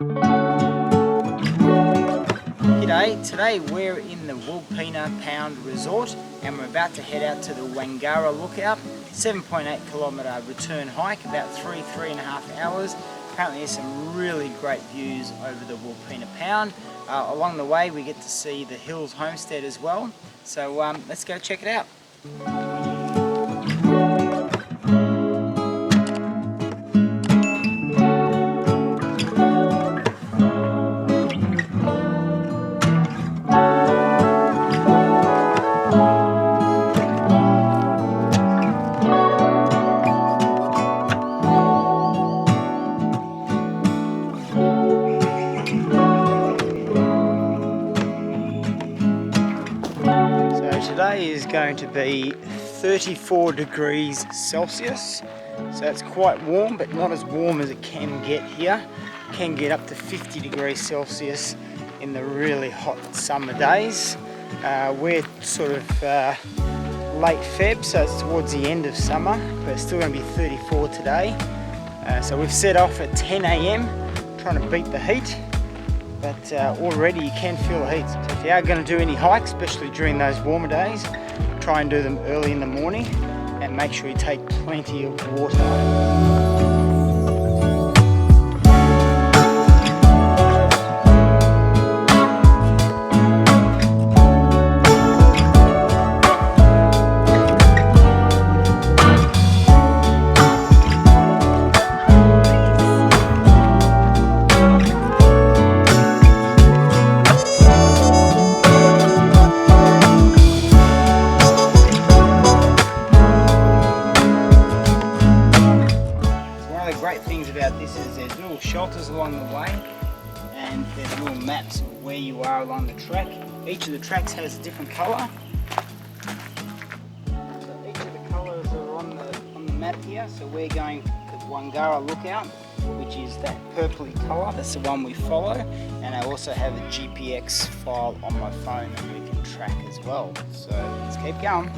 G'day, today we're in the Wilpena Pound resort and we're about to head out to the Wangara Lookout, 7.8 kilometre return hike, about 3.5 hours. Apparently there's some really great views over the Wilpena Pound. Along the way we get to see the Hills Homestead as well, so let's go check it out. Today is going to be 34 degrees Celsius, so that's quite warm, but not as warm as it can get here. It can get up to 50 degrees Celsius in the really hot summer days. We're sort of late Feb, so it's towards the end of summer, but it's still going to be 34 today. So we've set off at 10 AM trying to beat the heat. But already you can feel the heat. So if you are going to do any hikes, especially during those warmer days, try and do them early in the morning and make sure you take plenty of water. About this is there's little shelters along the way and there's little maps of where you are along the track. Each of the tracks has a different colour. So each of the colours are on the map here. So we're going to Wangara Lookout, which is that purpley colour. That's the one we follow. And I also have a GPX file on my phone that we can track as well. So let's keep going.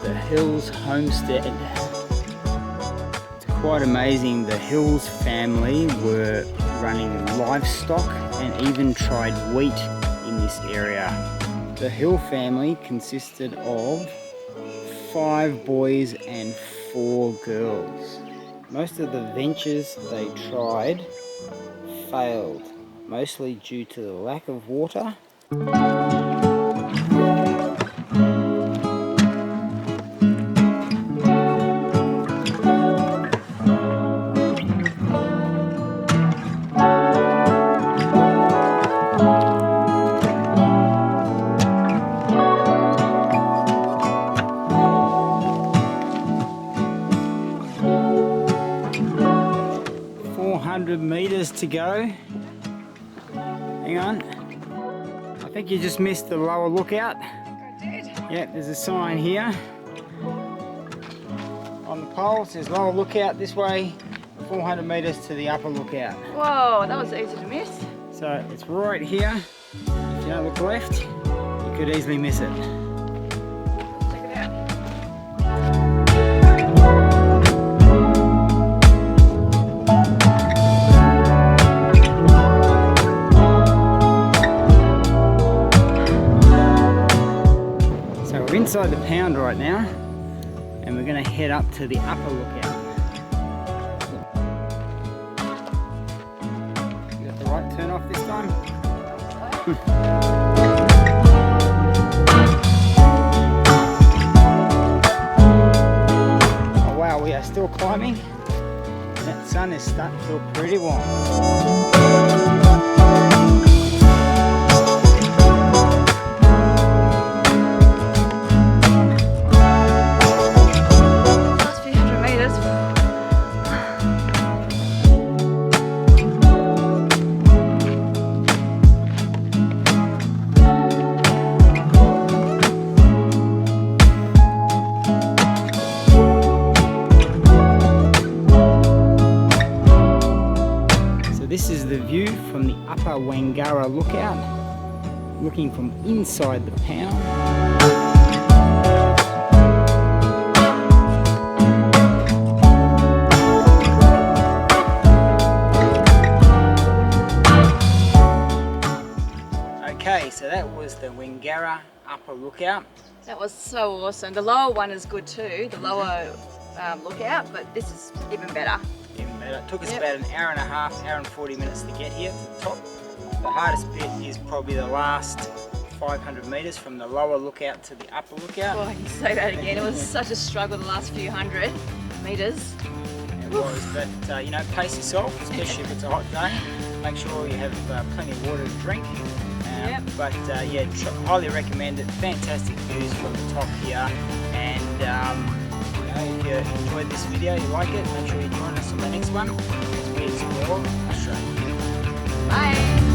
The Hills Homestead. It's quite amazing. The Hills family were running livestock and even tried wheat in this area. The Hill family consisted of 5 boys and 4 girls. Most of the ventures they tried failed, mostly due to the lack of water. 400 meters to go. Hang on. I think you just missed the lower lookout. I did. Yeah, there's a sign here on the pole. It says lower lookout this way, 400 meters to the upper lookout. Whoa, that was easy to miss. So it's right here. If you don't look left, you could easily miss it. Check it out. Inside the pound right now, and we're going to head up to the upper lookout. You got the right turn off this time? Oh wow, we are still climbing. That sun is starting to feel pretty warm. the view from the upper Wangara Lookout, looking from inside the pound. Okay, so that was the Wangara Upper Lookout. That was so awesome. The lower one is good too, the lower lookout, but this is even better. Even better. It took us about an hour and a half, hour and 40 minutes to get here to the top. The hardest bit is probably the last 500 metres from the lower lookout to the upper lookout. Oh, I can say that again. It was such a struggle the last few hundred metres. It was, but you know, pace yourself, especially if it's a hot day. Make sure you have plenty of water to drink. But yeah, highly recommend it. Fantastic views from the top here, and you know, if you enjoyed this video, you like it, make sure you join us on the next one as we explore Australia. Bye!